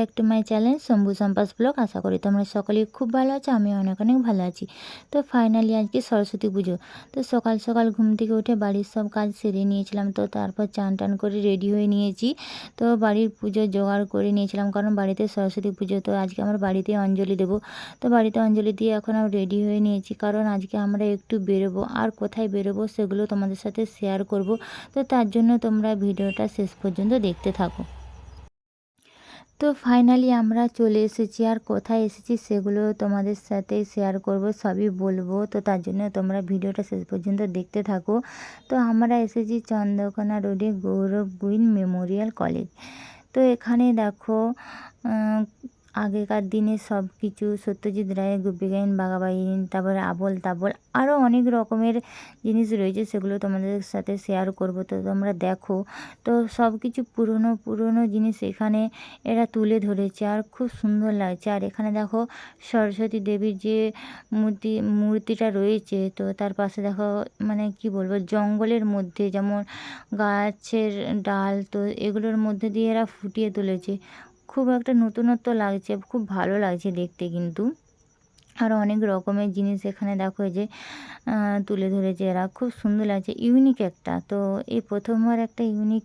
Back to my channel Shambhu সম্পাস blog. আশা করি তোমরা সকলেই খুব ভালো আছো, আমি অনেক অনেক ভালো আছি। তো ফাইনালি আজকে সরস্বতী পুজো। তো সকাল সকাল ঘুম থেকে উঠে বাড়ির সব কাজ সেরে নিয়েছিলাম। তো তারপর চান টান করে রেডি হয়ে নিয়েছি। তো বাড়ির পুজো জোগাড় করে নিয়েছিলাম, কারণ বাড়িতে সরস্বতী পুজো। তো আজকে আমার বাড়িতে অঞ্জলি দেবো। তো বাড়িতে অঞ্জলি দিয়ে এখন আমি রেডি হয়ে নিয়েছি, কারণ আজকে আমরা একটু বেরোবো। আর কোথায় বেরোবো সেগুলো তোমাদের সাথে শেয়ার করব। তো তার জন্য তোমরা ভিডিওটা শেষ পর্যন্ত দেখতে থাকো। তো ফাইনালি আমরা চলে এসেছি, আর কোথায় এসেছি সেগুলো তোমাদের সাথে শেয়ার করব, সবই বলবো। তো তার জন্য তোমরা ভিডিওটা শেষ পর্যন্ত দেখতে থাকো। তো আমরা এসেছি চন্দ্রকোনা রোডে গৌরব গুইন মেমোরিয়াল কলেজ। তো এখানে দেখো আগেকার দিনে সব কিছু সত্যজিৎ রায়ের গুপি গাইন, বাঘাবাইন, তারপরে আবোল তাবোল, আরও অনেক রকমের জিনিস রয়েছে, সেগুলো তোমাদের সাথে শেয়ার করব। তো তোমরা দেখো। তো সব কিছু পুরনো পুরনো জিনিস এখানে এরা তুলে ধরেছে, আর খুব সুন্দর লাগছে। আর এখানে দেখো সরস্বতী দেবীর যে মূর্তিটা রয়েছে, তো তার পাশে দেখো মানে কি বলবো, জঙ্গলের মধ্যে যেমন গাছের ডাল, তো এগুলোর মধ্যে দিয়ে এরা ফুটিয়ে তুলেছে। খুব একটা নতুনত্ব লাগছে, খুব ভালো লাগছে দেখতে। কিন্তু আরও অনেক রকমের জিনিস এখানে দেখো এই যে তুলে ধরেছে এরা, খুব সুন্দর লাগছে, ইউনিক একটা। তো এই প্রথমবার একটা ইউনিক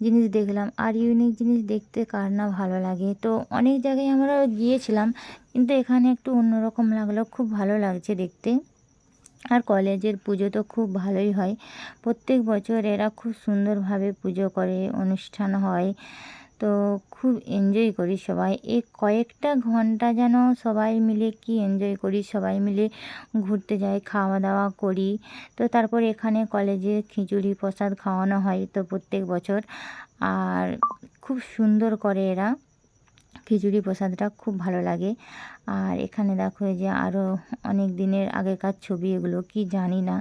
জিনিস দেখলাম, আর ইউনিক জিনিস দেখতে কার না ভালো লাগে। তো অনেক জায়গায় আমরা গিয়েছিলাম, কিন্তু এখানে একটু অন্যরকম লাগলো, খুব ভালো লাগছে দেখতে। আর কলেজের পুজো তো খুব ভালোই হয়, প্রত্যেক বছর এরা খুব সুন্দরভাবে পুজো করে, অনুষ্ঠান হয়। তো খুব এনজয় করি সবাই, এই কয়েকটা ঘন্টা যেন সবাই মিলে কি এনজয় করি, সবাই মিলে ঘুরতে যাই, খাওয়া দাওয়া করি। তো তারপর এখানে কলেজে খিচুড়ি প্রসাদ খাওয়ানো হয় তো প্রত্যেক বছর, আর খুব সুন্দর করে এরা খিচুড়ি প্রসাদটা, খুব ভালো লাগে। আর এখানে দেখো এই যে আরও অনেক দিনের আগেকার ছবি, এগুলো কি জানি না।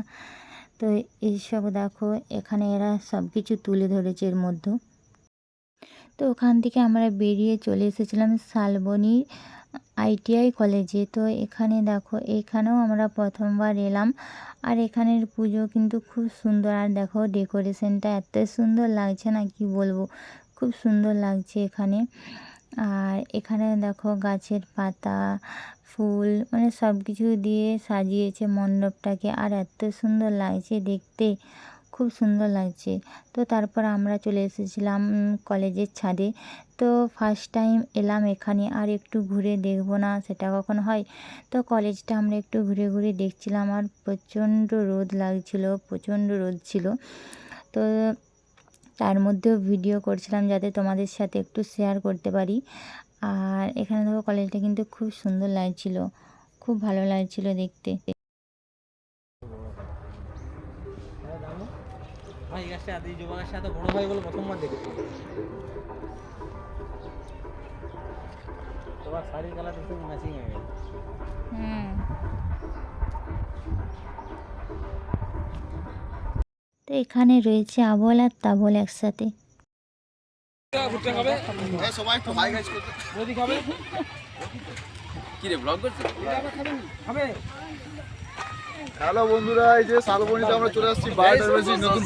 তো এইসব দেখো এখানে এরা সব কিছু তুলে ধরেছে এর মধ্যে। তো ওখান থেকে আমরা বেরিয়ে চলে এসেছিলাম শালবনী ITI কলেজে। তো এখানে দেখো, এখানেও আমরা প্রথমবার এলাম। আর এখানের পুজো কিন্তু খুব সুন্দর, আর দেখো ডেকোরেশনটা এত সুন্দর লাগছে না কি বলবো, খুব সুন্দর লাগছে এখানে। আর এখানে দেখো গাছের পাতা, ফুল, মানে সব কিছু দিয়ে সাজিয়েছে মণ্ডপটাকে, আর এত সুন্দর লাগছে দেখতে, খুব সুন্দর লাগছে। তো তারপর আমরা চলে এসেছিলাম কলেজের ছাদে। তো ফার্স্ট টাইম এলাম এখানে, আর একটু ঘুরে দেখবো না সেটা কখন হয়। তো কলেজটা আমরা একটু ঘুরে ঘুরে দেখছিলাম, আর প্রচণ্ড রোদ লাগছিল, প্রচণ্ড রোদ ছিল। তো তার মধ্যেও ভিডিও করছিলাম যাতে তোমাদের সাথে একটু শেয়ার করতে পারি। আর এখানে দেখো কলেজটা কিন্তু খুব সুন্দর লাগছিল, খুব ভালো লাগছিল দেখতে। ভাই গাছটা আদি যুব গাছটা এত বড় হয় বলে প্রথমবার দেখেছি। তোমার শাড়ির কালারটা খুব ম্যাচিং হয়ে গেছে। তো এখানে রয়েছে আবোল আর তাবোল একসাথে। হ্যালো বন্ধুরা, এই যে শালবনীতে আমরা চলে আসছি বায়োডাইভার্সিটি নতুন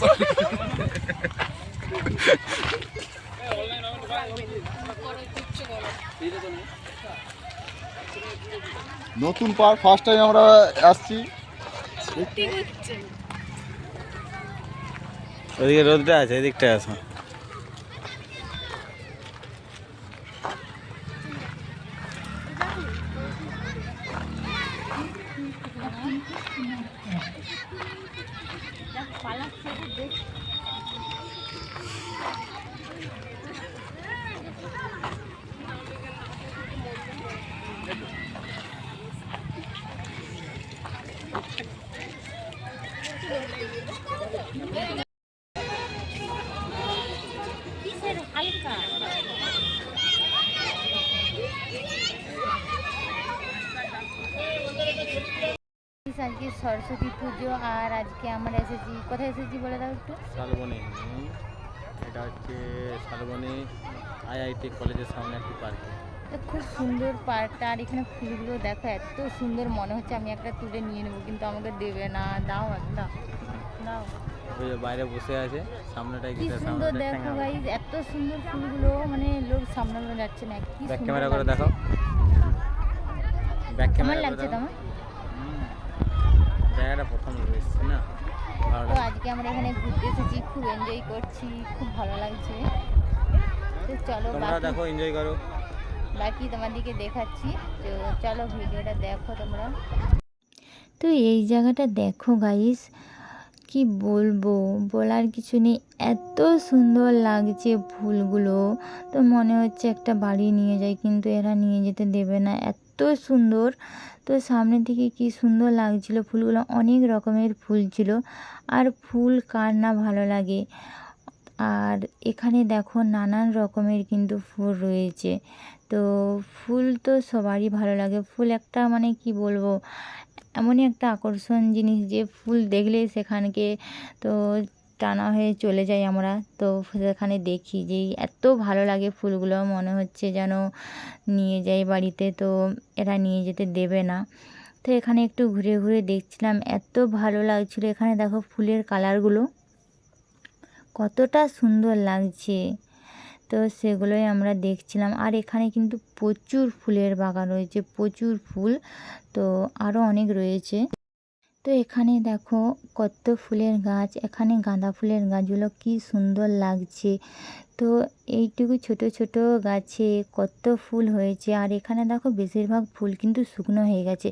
নতুন পার্ক, ফার্স্ট টাইম আমরা আসছি। ওদিকে রোদটা আছে, এদিকটা আছে। আজকে সরস্বতী পুজো, আর আজকে আমরা এসেছি, কোথায় এসেছি বলে দাও একটু। শালবনী, এটা হচ্ছে শালবনী IIT কলেজের সামনে একটি পার্ক। তো খুব সুন্দর পার্কটা, আর এখানে ফুলগুলো দেখো এত সুন্দর, মনে হচ্ছে আমি একটা তুলে নিয়ে নেবো, কিন্তু আমাকে দেবে না। দাও একটা, দাও। ওই যে বাইরে বসে আছে, সামনেটাই কি গেটের সুন্দর সামনেটা দেখো ঠেঙা। গাইস, এত সুন্দর ফুলগুলো, মানে লোক সামলানো যাচ্ছে না, কি ব্যাক সুন্দর ক্যামেরা করে লাগছে। দেখো, ব্যাক কেমন ক্যামেরা করে লাগছে দেখো। তোমার? জায়গাটা প্রথম এসেছি না, ভালো তো লাগছে। আজকে আমরা এখানে ঘুরতে এসেছি, খুব এনজয় করছি, খুব ভালো লাগছে। তো চলো তোমরা দেখো, এনজয় করো। বাকি তোমাদেরকে দেখাচ্ছি, তো চলো ভিডিওটা দেখো তোমরা। তো এই জায়গাটা দেখো গাইস, কি বলবো, বলার কিছু নেই, এত সুন্দর লাগছে ফুলগুলো। তো মনে হচ্ছে একটা বাড়ি নিয়ে যাই, কিন্তু এরা নিয়ে যেতে দেবে না, এত সুন্দর। তো সামনে থেকে কি সুন্দর লাগছিল ফুলগুলো, অনেক রকমের ফুল ছিল, আর ফুল কার না ভালো লাগে। আর এখানে দেখো নানান রকমের কিন্তু ফুল রয়েছে। তো ফুল তো সবারই ভালো লাগে, ফুল একটা মানে কি বলবো, এমনই একটা আকর্ষণ জিনিস যে ফুল দেখলেই সেখানকে তো টানা হয়ে চলে যাই আমরা। তো সেখানে দেখি যে এত ভালো লাগে ফুলগুলো, মনে হচ্ছে যেন নিয়ে যাই বাড়িতে, তো এরা নিয়ে যেতে দেবে না। তো এখানে একটু ঘুরে ঘুরে দেখছিলাম, এত ভালো লাগছিলো। এখানে দেখো ফুলের কালারগুলো কতটা সুন্দর লাগছে, তো সেগুলোই আমরা দেখছিলাম। আর এখানে কিন্তু প্রচুর ফুলের বাগান রয়েছে, প্রচুর ফুল, তো আরও অনেক রয়েছে। তো এখানে দেখো কত ফুলের গাছ, এখানে গাঁদা ফুলের গাছগুলো কি সুন্দর লাগছে। তো এইটুকু ছোট ছোট গাছে কত ফুল হয়েছে, আর এখানে দেখো বেশিরভাগ ফুল কিন্তু শুকনো হয়ে গেছে।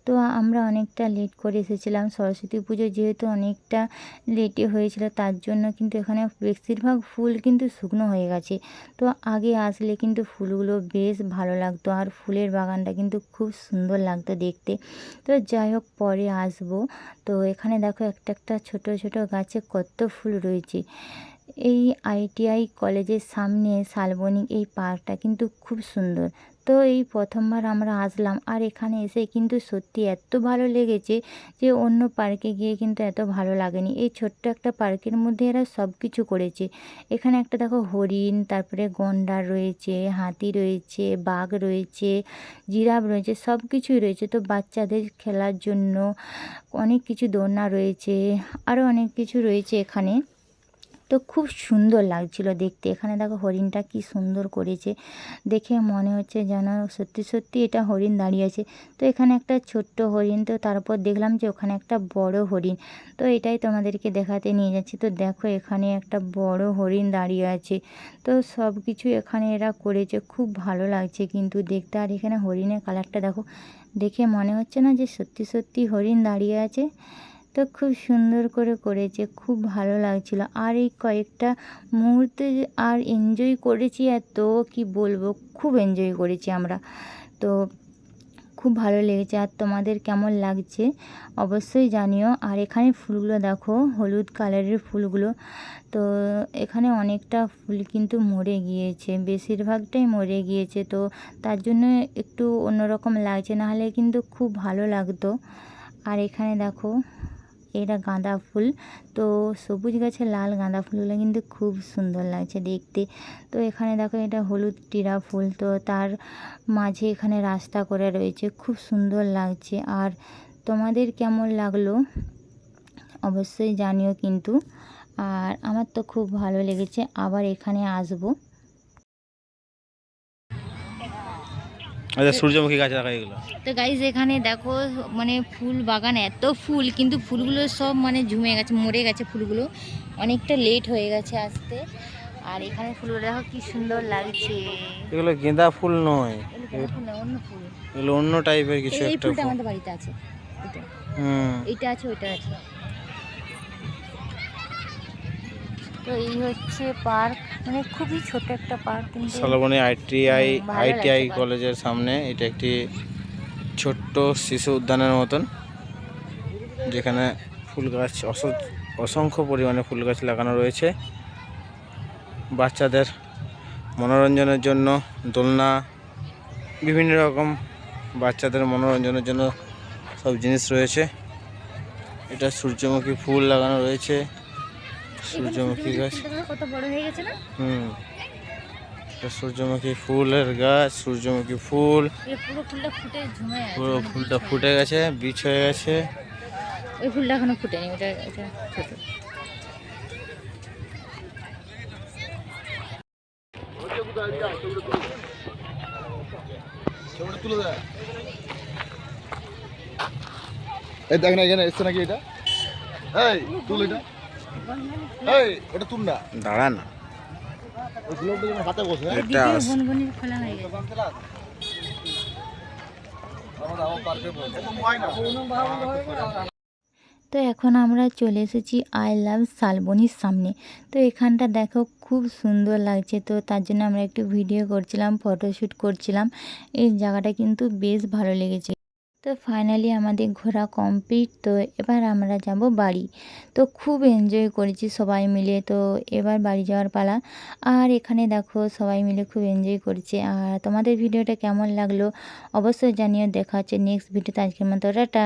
তো আমরা অনেকটা লেট করে এসেছিলাম, সরস্বতী পুজো যেহেতু অনেকটা লেটে হয়েছিল, তার জন্য কিন্তু এখানে বেশিরভাগ ফুল কিন্তু শুকনো হয়ে গেছে। তো আগে আসলে কিন্তু ফুলগুলো বেশ ভালো লাগতো, আর ফুলের বাগানটা কিন্তু খুব সুন্দর লাগতো দেখতে। তো যাই হোক, পরে আসবো। তো এখানে দেখো একটা একটা ছোট ছোট গাছে কত ফুল রয়েছে। এই আইটিআই কলেজের সামনে শালবনী এই পার্কটা কিন্তু খুব সুন্দর। তো এই প্রথমবার আমরা আসলাম, আর এখানে এসে কিন্তু সত্যি এত ভালো লেগেছে যে অন্য পার্কে গিয়ে কিন্তু এত ভালো লাগেনি। এই ছোট্ট একটা পার্কের মধ্যে এরা সব কিছু করেছে। এখানে একটা দেখো হরিণ, তারপরে গন্ডার রয়েছে, হাতি রয়েছে, বাঘ রয়েছে, জিরাফ রয়েছে, সব কিছুই রয়েছে। তো বাচ্চাদের খেলার জন্য অনেক কিছু দোলনা রয়েছে, আরও অনেক কিছু রয়েছে এখানে। তো খুব সুন্দর লাগছিল দেখতে। এখানে দেখো হরিণটা কি সুন্দর করেছে, দেখে মনে হচ্ছে যেন সত্যি সত্যি এটা হরিণ দাঁড়িয়ে আছে। তো এখানে একটা ছোট্ট হরিণ, তো তারপর দেখলাম যে ওখানে একটা বড় হরিণ, তো এটাই তোমাদেরকে দেখাতে নিয়ে যাচ্ছি। তো দেখো এখানে একটা বড় হরিণ দাঁড়িয়ে আছে। তো সব কিছু এখানে এরা করেছে, খুব ভালো লাগছে কিন্তু দেখতে। আর এখানে হরিণের কালারটা দেখো, দেখে মনে হচ্ছে না যে সত্যি সত্যি হরিণ দাঁড়িয়ে আছে। তো খুব সুন্দর করে করেছে, খুব ভালো লাগছিল। আর এই কয়েকটা মুহূর্তে আর এনজয় করেছি, এত কি বলবো, খুব এনজয় করেছি আমরা। তো খুব ভালো লেগেছে। আর তোমাদের কেমন লাগছে অবশ্যই জানিও। আর এখানে ফুলগুলো দেখো, হলুদ কালারের ফুলগুলো, তো এখানে অনেকটা ফুল কিন্তু মরে গিয়েছে, বেশিরভাগটাই মরে গিয়েছে। তো তার জন্য একটু অন্যরকম লাগছে, নাহলে কিন্তু খুব ভালো লাগতো। আর এখানে দেখো এটা গাঁদা ফুল, তো সবুজ গাছের লাল গাঁদা ফুলগুলো কিন্তু খুব সুন্দর লাগছে দেখতে। তো এখানে দেখো এটা হলুদ টিরা ফুল, তো তার মাঝে এখানে রাস্তা করে রয়েছে, খুব সুন্দর লাগছে। আর তোমাদের কেমন লাগলো অবশ্যই জানিও কিন্তু। আর আমার তো খুব ভালো লেগেছে, আবার এখানে আসবো। আচ্ছা, সূর্যমুখী গাছ রাখা এগুলো। তো গাইজ এখানে দেখো, মানে ফুল বাগান, এত ফুল, কিন্তু ফুলগুলো সব মানে ঝুমে গেছে, মরে গেছে ফুলগুলো, অনেকটা লেট হয়ে গেছে আসতে। আর এখানে ফুলগুলো দেখো কি সুন্দর লাগছে। এগুলো গেঁদা ফুল নয়, এগুলো ফুল না, অন্য ফুল। এগুলো অন্য টাইপের কিছু এই একটা ফুলটা ফুল। আমাদের বাড়িতে আছে, এটা হুম। এইটা আছে, ওইটা আছে। তো এই হচ্ছে পার্ক, মানে খুবই ছোট একটা পার্ক, কিন্তু শালবনী আইটিআই ভালো লাগছে park। কলেজের সামনে এটা একটি ছোট্ট শিশু উদ্যানের মতন, যেখানে ফুল গাছ অসংখ্য পরিমাণে ফুল গাছ লাগানো রয়েছে। বাচ্চাদের মনোরঞ্জনের জন্য দোলনা, বিভিন্ন রকম বাচ্চাদের মনোরঞ্জনের জন্য সব জিনিস রয়েছে। এটা সূর্যমুখী ফুল লাগানো রয়েছে, সূর্যমুখী গাছ। কত বড় হয়ে গেছে না? এটা সূর্যমুখী ফুলের গাছ, সূর্যমুখী ফুল পুরো ফুলটা ফুটে ঝুমে আছে, পুরো ফুলটা ফুটে গেছে, বীজ হয়ে গেছে। ওই ফুলটা এখনো ফুটেনি, ওটা ছোট। ছবিটা তুলে দেয়। এই দেখ না এখানে এসছে নাকি এটা? এই তুল এটা। এই ওটা তুল না। দাঁড়া না, ওই গ্লোবটা যেন হাতে বসে। হ্যাঁ? এটা বনবনির খোলা হয়ে গেছে। তো এখন আমরা চলে এসেছি আই লাভ শালবনির সামনে। তো এখানটা দেখো খুব সুন্দর লাগছে, তো তার জন্য আমরা একটু ভিডিও করছিলাম, ফটোশ্যুট করছিলাম। এই জায়গাটা কিন্তু বেশ ভালো লেগেছে। তো ফাইনালি আমাদের ঘোরা কমপ্লিট। তো এবার আমরা যাব বাড়ি। তো খুব এনজয় করেছি সবাই মিলে। তো এবার বাড়ি যাওয়ার পালা। আর এখানে দেখো সবাই মিলে খুব এনজয় করছে। আর তোমাদের ভিডিওটা কেমন লাগলো অবশ্যই জানিও। দেখা হচ্ছে নেক্সট ভিডিওতে। আজকের মতো টাটা।